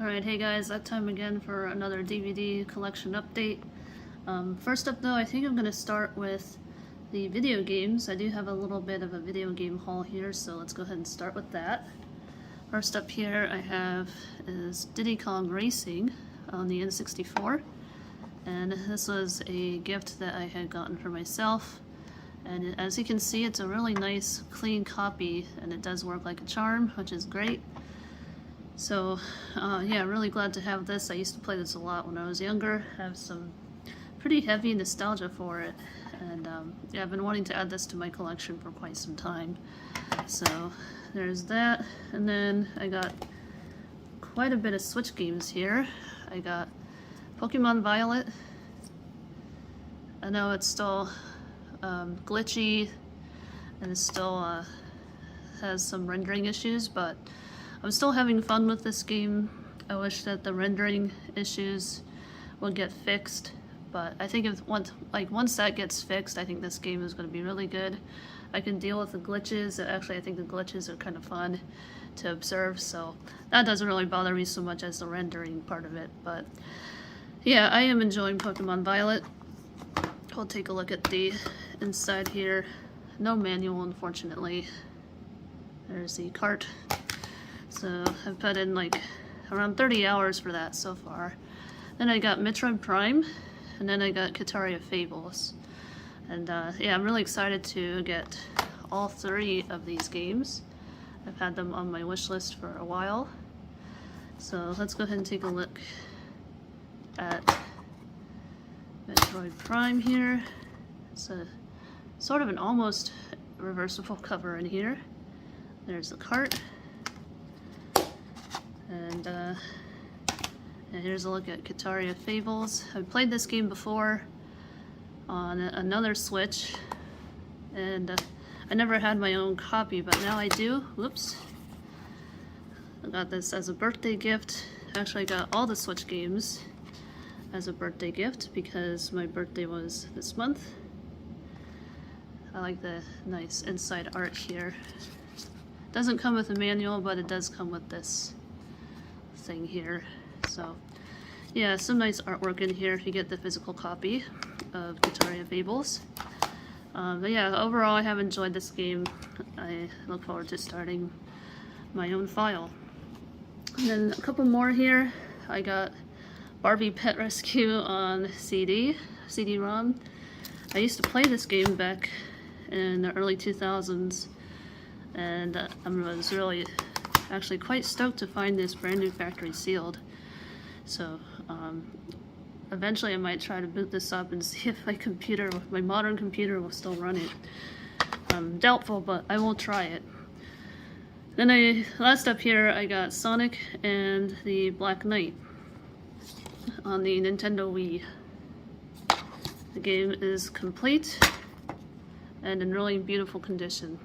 Alright, hey guys, that time again for another DVD collection update. First up though, I think I'm going to start with the video games. I do have a little bit of a video game haul here, so let's go ahead and start with that. First up here I have is Diddy Kong Racing on the N64. And this was a gift that I had gotten for myself. And as you can see, it's a really nice, clean copy, and it does work like a charm, which is great. So, yeah, really glad to have this. I used to play this a lot when I was younger. I have some pretty heavy nostalgia for it. And, yeah, I've been wanting to add this to my collection for quite some time. So, there's that. And then I got quite a bit of Switch games here. I got Pokemon Violet. I know it's still glitchy and it still has some rendering issues, but I'm still having fun with this game. I wish that the rendering issues would get fixed, but I think if once that gets fixed, I think this game is going to be really good. I can deal with the glitches. Actually, I think the glitches are kind of fun to observe, so that doesn't really bother me so much as the rendering part of it. But yeah, I am enjoying Pokemon Violet. We'll take a look at the inside here. No manual, unfortunately. There's the cart. So I've put in like around 30 hours for that so far. Then I got Metroid Prime, and then I got Kitaria Fables. And yeah, I'm really excited to get all three of these games. I've had them on my wish list for a while. So let's go ahead and take a look at Metroid Prime here. It's a sort of an almost reversible cover in here. There's the cart. And here's a look at Kitaria Fables. I've played this game before on another Switch, and I never had my own copy, but now I do. Whoops. I got this as a birthday gift. Actually, I got all the Switch games as a birthday gift because my birthday was this month. I like the nice inside art here. Doesn't come with a manual, but it does come with this thing here. So yeah, some nice artwork in here if you get the physical copy of Kitaria Fables. But yeah, overall I have enjoyed this game. I look forward to starting my own file. And then a couple more here. I got Barbie Pet Rescue on CD-Rom. I used to play this game back in the early 2000s, and I was really actually quite stoked to find this brand new factory sealed. So eventually I might try to boot this up and see if my modern computer will still run it. I'm doubtful, but I will try it. Then last up here I got Sonic and the Black Knight on the Nintendo Wii. The game is complete and in really beautiful condition.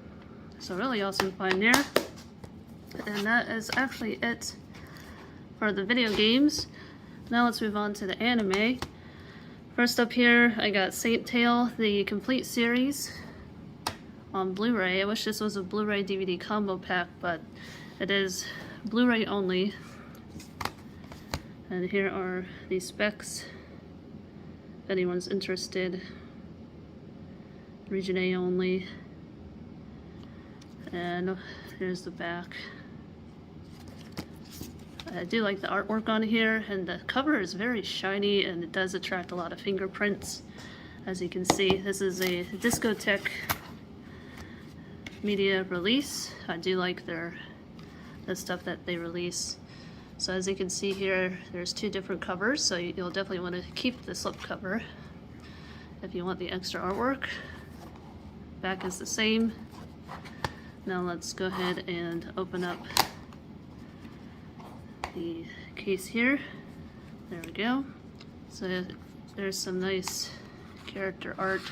So really awesome find there. And that is actually it for the video games. Now let's move on to the anime. First up here I got Saint Tail, the complete series on Blu-ray. I wish this was a Blu-ray DVD combo pack, but it is Blu-ray only. And here are the specs if anyone's interested. Region A only. And here's the back. I do like the artwork on here, and the cover is very shiny and it does attract a lot of fingerprints. As you can see, this is a Discotek media release. I do like the stuff that they release. So as you can see here, there's two different covers, so you'll definitely want to keep the slipcover if you want the extra artwork. Back is the same. Now let's go ahead and open up the case here. There we go. So there's some nice character art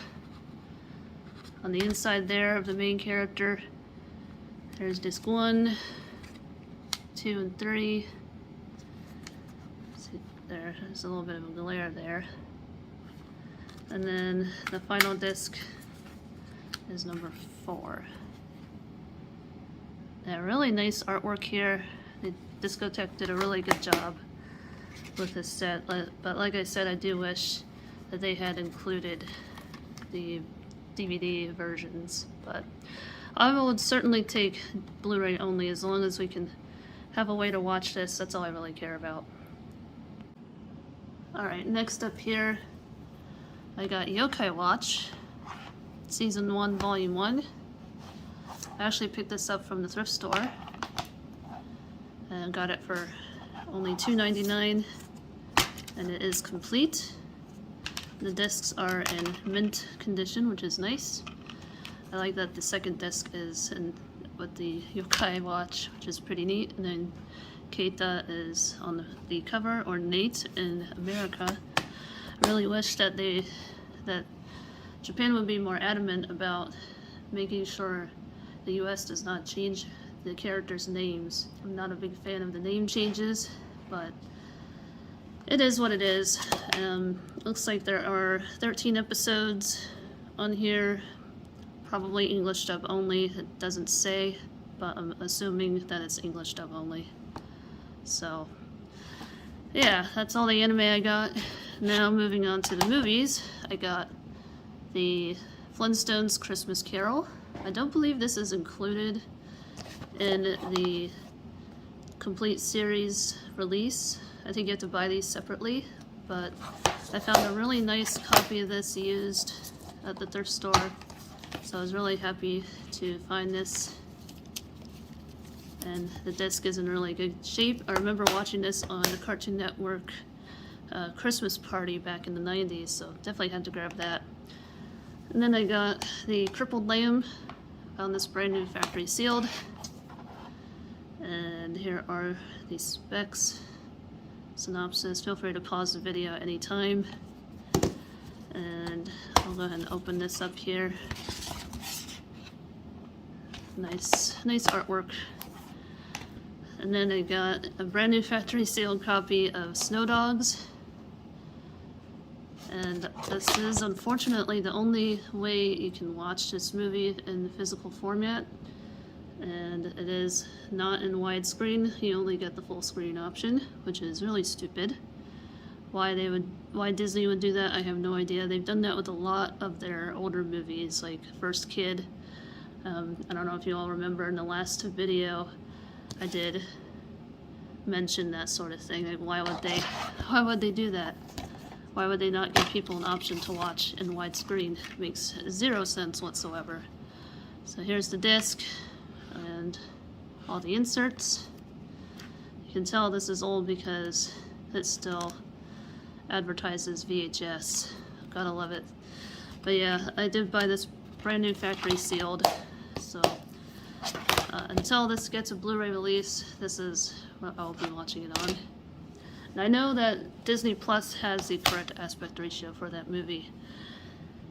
on the inside there of the main character. There's disc 1, 2, and 3. See, there's a little bit of a glare there. And then the final disc is number 4. Yeah, really nice artwork here. They Discotheque did a really good job with this set, but like I said, I do wish that they had included the DVD versions, but I will certainly take Blu-ray only as long as we can have a way to watch this. That's all I really care about. Alright, next up here, I got Yokai Watch, Season 1, Volume 1. I actually picked this up from the thrift store and got it for only $2.99, and it is complete. The discs are in mint condition, which is nice. I like that the second disc is with the Yokai Watch, which is pretty neat, and then Keita is on the cover, or Nate in America. I really wish that Japan would be more adamant about making sure the US does not change the characters' names. I'm not a big fan of the name changes, but it is what it is. Looks like there are 13 episodes on here, probably English dub only. It doesn't say, but I'm assuming that it's English dub only. So, yeah, that's all the anime I got. Now moving on to the movies, I got the Flintstones Christmas Carol. I don't believe this is included in the complete series release. I think you have to buy these separately, but I found a really nice copy of this used at the thrift store, so I was really happy to find this. And the disc is in really good shape. I remember watching this on the Cartoon Network Christmas party back in the 90s, so definitely had to grab that. And then I got the Crippled Lamb. Found this brand new factory sealed. And here are the specs. Synopsis. Feel free to pause the video anytime. And I'll go ahead and open this up here. Nice artwork. And then I got a brand new factory sealed copy of Snowdogs. And this is unfortunately the only way you can watch this movie in physical format. And it is not in widescreen. You only get the full screen option, which is really stupid. Why Disney would do that, I have no idea. They've done that with a lot of their older movies, like First Kid. I don't know if you all remember in the last video I did mention that sort of thing. Like, why would they do that? Why would they not give people an option to watch in widescreen? It makes zero sense whatsoever. So here's the disc and all the inserts. You can tell this is old because it still advertises VHS. Gotta love it. But yeah, I did buy this brand new factory sealed. So until this gets a Blu-ray release, this is what I'll be watching it on. And I know that Disney Plus has the correct aspect ratio for that movie.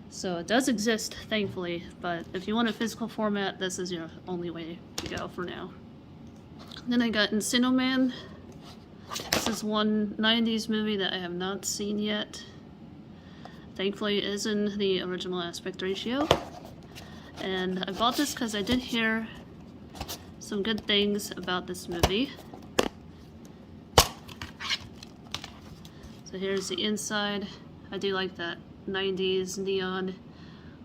So it does exist, thankfully, but if you want a physical format, this is your only way to go for now. Then I got Encino Man. This is one 90s movie that I have not seen yet. Thankfully it is in the original aspect ratio. And I bought this because I did hear some good things about this movie. So here's the inside. I do like that 90s neon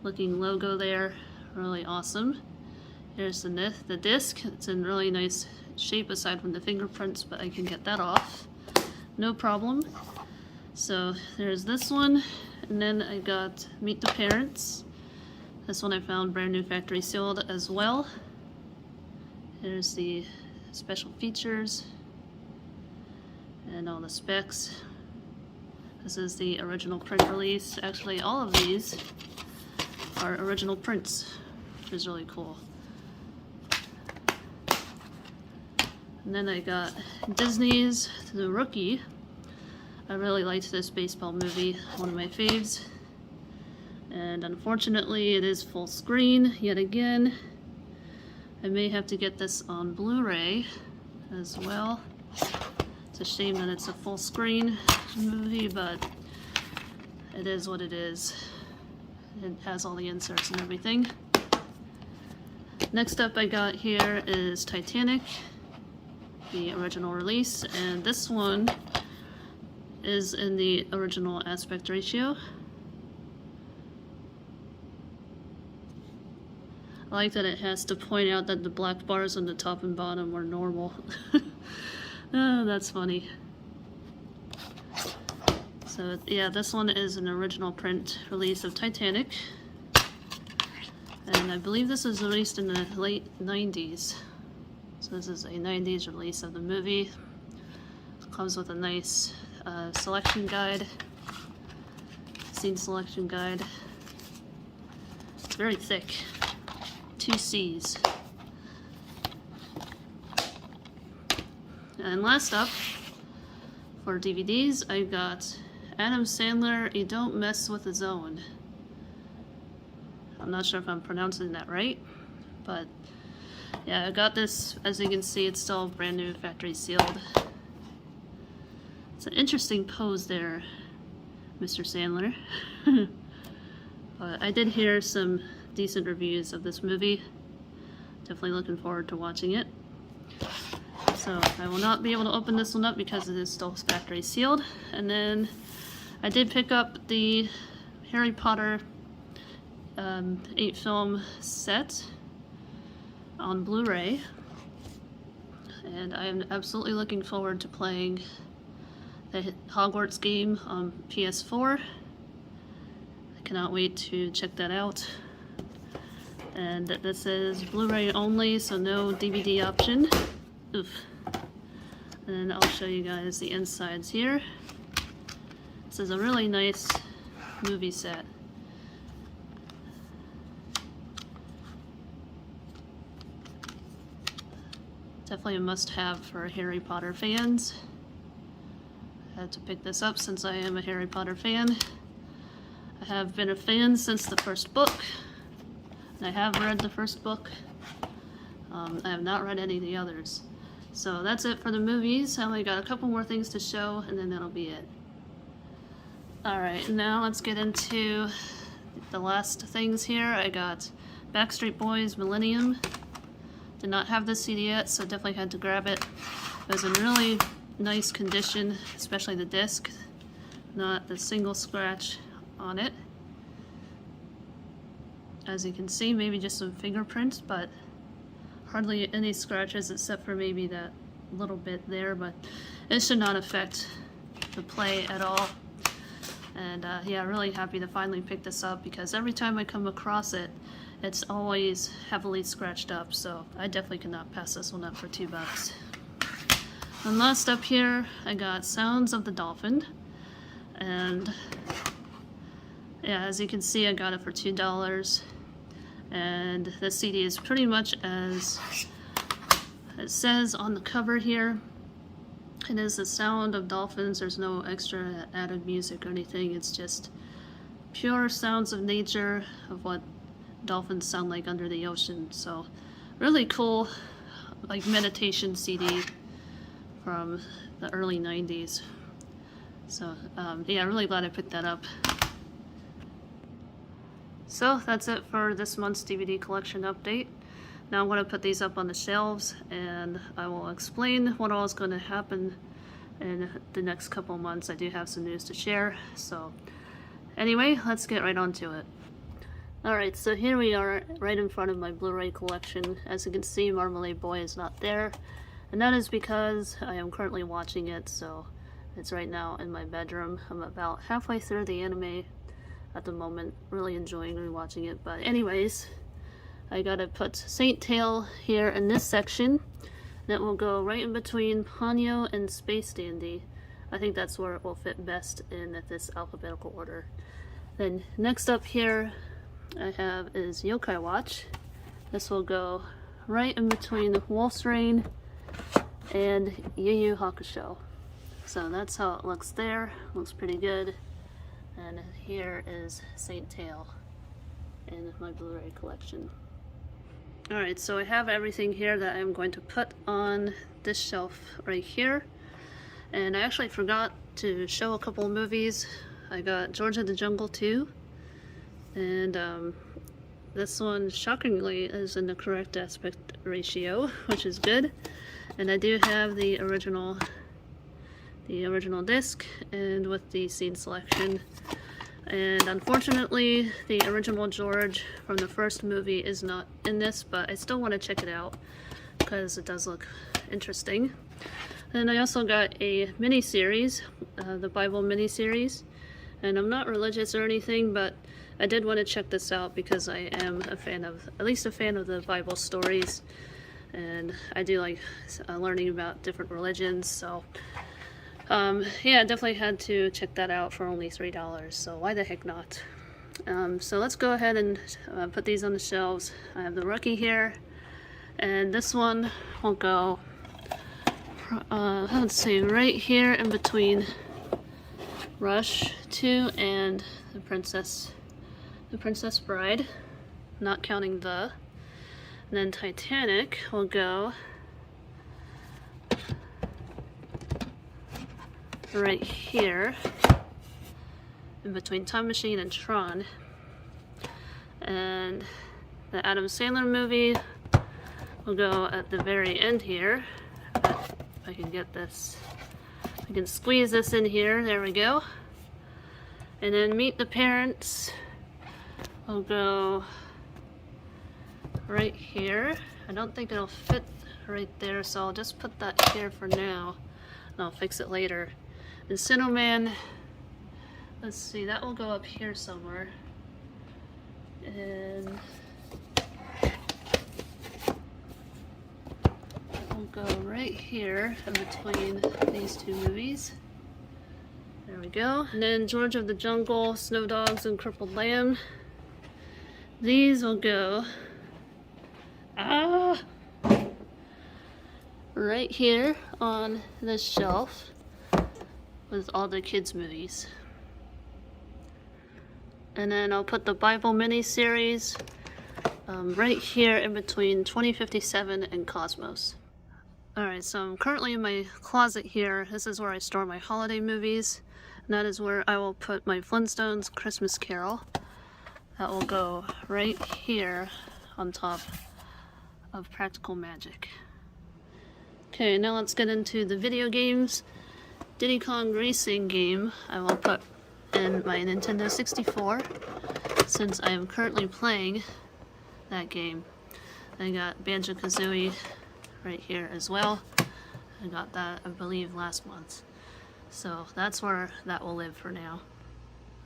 looking logo there. Really awesome. Here's the disc. It's in really nice shape aside from the fingerprints, but I can get that off. No problem. So there's this one. And then I got Meet the Parents. This one I found brand new factory sealed as well. Here's the special features and all the specs. This is the original print release. Actually, all of these are original prints, which is really cool. And then I got Disney's The Rookie. I really liked this baseball movie, one of my faves. And unfortunately, it is full screen yet again. I may have to get this on Blu-ray as well. It's a shame that it's a full screen movie, but it is what it is. It has all the inserts and everything. Next up I got here is Titanic. the original release, and this one is in the original aspect ratio. I like that it has to point out that the black bars on the top and bottom are normal. Oh, that's funny. So yeah, this one is an original print release of Titanic. And I believe this was released in the late 90s. So this is a 90s release of the movie. It comes with a nice selection guide, scene selection guide. It's very thick. 2 C's. And last up, for DVDs, I got Adam Sandler, You Don't Mess with the Zohan. I'm not sure if I'm pronouncing that right, but yeah, I got this. As you can see, it's still brand new, factory sealed. It's an interesting pose there, Mr. Sandler. But I did hear some decent reviews of this movie. Definitely looking forward to watching it. So I will not be able to open this one up because it is still factory sealed. And then I did pick up the Harry Potter 8-film set on Blu-ray. And I am absolutely looking forward to playing the Hogwarts game on PS4. I cannot wait to check that out. And this is Blu-ray only, so no DVD option. Oof. And I'll show you guys the insides here. This is a really nice movie set. Definitely a must-have for Harry Potter fans. I had to pick this up since I am a Harry Potter fan. I have been a fan since the first book. I have read the first book. I have not read any of the others. So that's it for the movies. I only got a couple more things to show, and then that'll be it. Alright, now let's get into the last things here. I got Backstreet Boys Millennium. Did not have this CD yet, so definitely had to grab it. It was in really nice condition, especially the disc. Not the single scratch on it. As you can see, maybe just some fingerprints, but hardly any scratches except for maybe that little bit there, but it should not affect the play at all. And yeah, really happy to finally pick this up because every time I come across it, it's always heavily scratched up, so I definitely cannot pass this one up for $2. And last up here, I got Sounds of the Dolphin. And yeah, as you can see, I got it for $2. And the CD is pretty much as it says on the cover here. It is the sound of dolphins. There's no extra added music or anything. It's just pure sounds of nature, of what dolphins sound like under the ocean. So really cool, like meditation CD from the early 90s. So yeah, really glad I picked that up. So that's it for this month's DVD collection update. Now I'm going to put these up on the shelves and I will explain what all is going to happen in the next couple months. I do have some news to share. So anyway, let's get right on to it. Alright, so here we are right in front of my Blu-ray collection. As you can see, Marmalade Boy is not there. And that is because I am currently watching it, so it's right now in my bedroom. I'm about halfway through the anime at the moment, really enjoying rewatching it. But anyways, I gotta put Saint Tail here in this section. That will go right in between Ponyo and Space Dandy. I think that's where it will fit best in this alphabetical order. Then next up here I have is Yokai Watch. This will go right in between Wolf's Rain and Yu Yu Hakusho. So that's how it looks there. Looks pretty good. And here is Saint Tail in my Blu-ray collection. Alright, so I have everything here that I'm going to put on this shelf right here. And I actually forgot to show a couple of movies. I got George of the Jungle 2. And this one, shockingly, is in the correct aspect ratio, which is good. And I do have the original disc, and with the scene selection. And unfortunately, the original George from the first movie is not in this, but I still want to check it out because it does look interesting. And I also got a miniseries, the Bible miniseries. And I'm not religious or anything, but I did want to check this out because I am a fan of, at least a fan of the Bible stories. And I do like learning about different religions, so yeah, I definitely had to check that out for only $3, so why the heck not? So let's go ahead and put these on the shelves. I have the Rookie here, and this one will go, let's see, right here in between Rush 2 and the Princess Bride, not counting the. And then Titanic will go right here in between Time Machine and Tron. And the Adam Sandler movie will go at the very end here. If I can get this, I can squeeze this in here, there we go. And then Meet the Parents will go right here. I don't think it'll fit right there, so I'll just put that here for now and I'll fix it later. Encino Man, let's see, that will go up here somewhere, and it will go right here in between these two movies. There we go. And then George of the Jungle, Snowdogs, and Crippled Lamb, these will go right here on this shelf with all the kids' movies. And then I'll put the Bible miniseries right here in between 2057 and Cosmos. Alright, so I'm currently in my closet here. This is where I store my holiday movies. And that is where I will put my Flintstones Christmas Carol. That will go right here on top of Practical Magic. Okay, now let's get into the video games. Diddy Kong Racing game I will put in my Nintendo 64 since I am currently playing that game. I got Banjo-Kazooie right here as well. I got that, I believe, last month. So that's where that will live for now.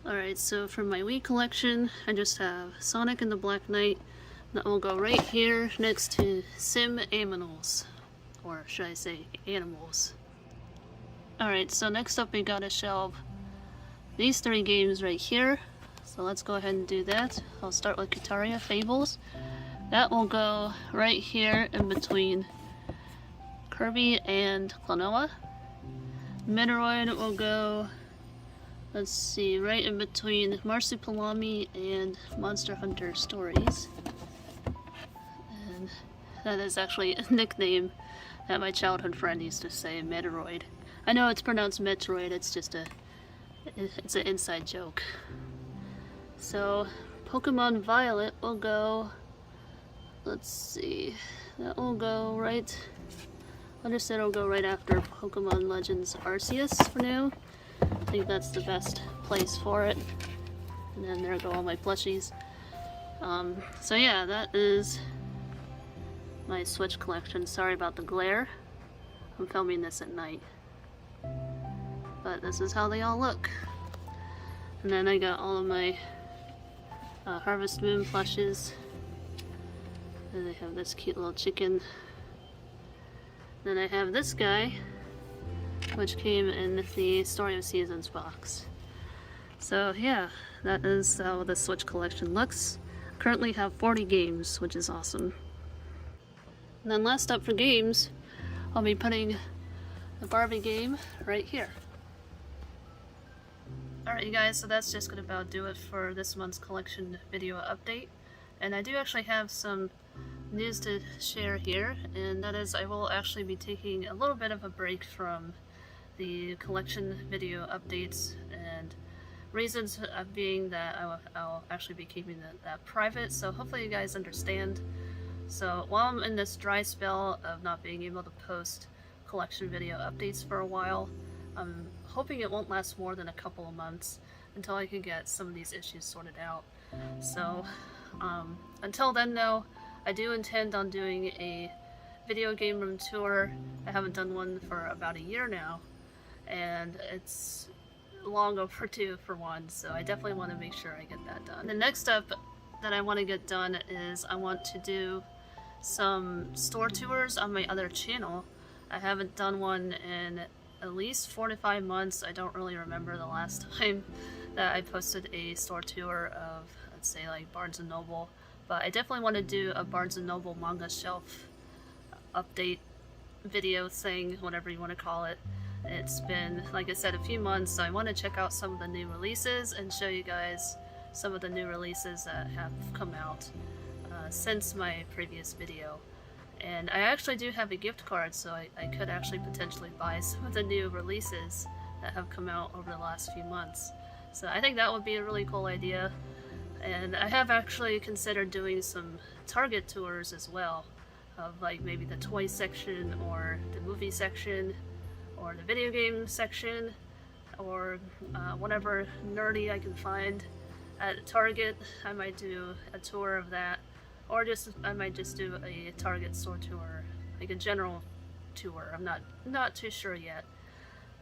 Alright, so for my Wii collection, I just have Sonic and the Black Knight. That will go right here next to Sim Aminals, or should I say Animals. Alright, so next up we gotta shelve these three games right here. So let's go ahead and do that. I'll start with Kitaria Fables. That will go right here in between Kirby and Klonoa. Metroid will go, let's see, right in between Marsupilami and Monster Hunter Stories. And that is actually a nickname that my childhood friend used to say, Metroid. I know it's pronounced Metroid, it's just it's an inside joke. So, Pokemon Violet will go, let's see, that will go right, I just said it'll go right after Pokemon Legends Arceus for now. I think that's the best place for it. And then there go all my plushies. So yeah, that is my Switch collection. Sorry about the glare. I'm filming this at night. But this is how they all look. And then I got all of my Harvest Moon plushes. And I have this cute little chicken. Then I have this guy, which came in the Story of Seasons box. So yeah, that is how the Switch collection looks. Currently have 40 games, which is awesome. And then last up for games, I'll be putting the Barbie game right here. Alright you guys, so that's just gonna about do it for this month's collection video update. And I do actually have some news to share here, and that is I will actually be taking a little bit of a break from the collection video updates, and reasons being that I'll actually be keeping that private, so hopefully you guys understand. So while I'm in this dry spell of not being able to post collection video updates for a while, I'm hoping it won't last more than a couple of months until I can get some of these issues sorted out. So until then though, I do intend on doing a video game room tour. I haven't done one for about a year now, and it's long overdue for one, so I definitely want to make sure I get that done. The next step that I want to get done is I want to do some store tours on my other channel. I haven't done one in at least 4 to 5 months. I don't really remember the last time that I posted a store tour of, let's say, like Barnes & Noble, but I definitely want to do a Barnes & Noble manga shelf update video thing, whatever you want to call it. It's been, like I said, a few months, so I want to check out some of the new releases and show you guys some of the new releases that have come out since my previous video. And I actually do have a gift card, so I could actually potentially buy some of the new releases that have come out over the last few months. So I think that would be a really cool idea. And I have actually considered doing some Target tours as well, of like maybe the toy section or the movie section or the video game section, or whatever nerdy I can find at Target. I might do a tour of that, or I might just do a Target store tour, like a general tour. I'm not too sure yet.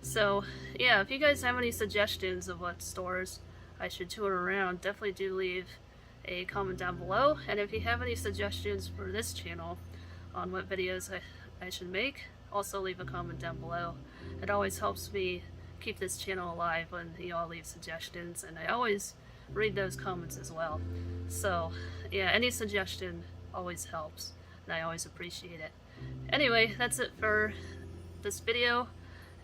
So yeah, if you guys have any suggestions of what stores I should tour around, definitely do leave a comment down below. And if you have any suggestions for this channel on what videos I should make, also leave a comment down below. It always helps me keep this channel alive when you all leave suggestions, and I always read those comments as well. So yeah, any suggestion always helps, and I always appreciate it. Anyway, that's it for this video,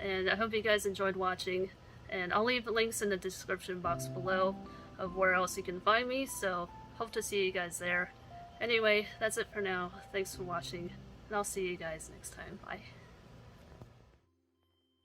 and I hope you guys enjoyed watching, and I'll leave links in the description box below of where else you can find me, so hope to see you guys there. Anyway, that's it for now. Thanks for watching, and I'll see you guys next time. Bye.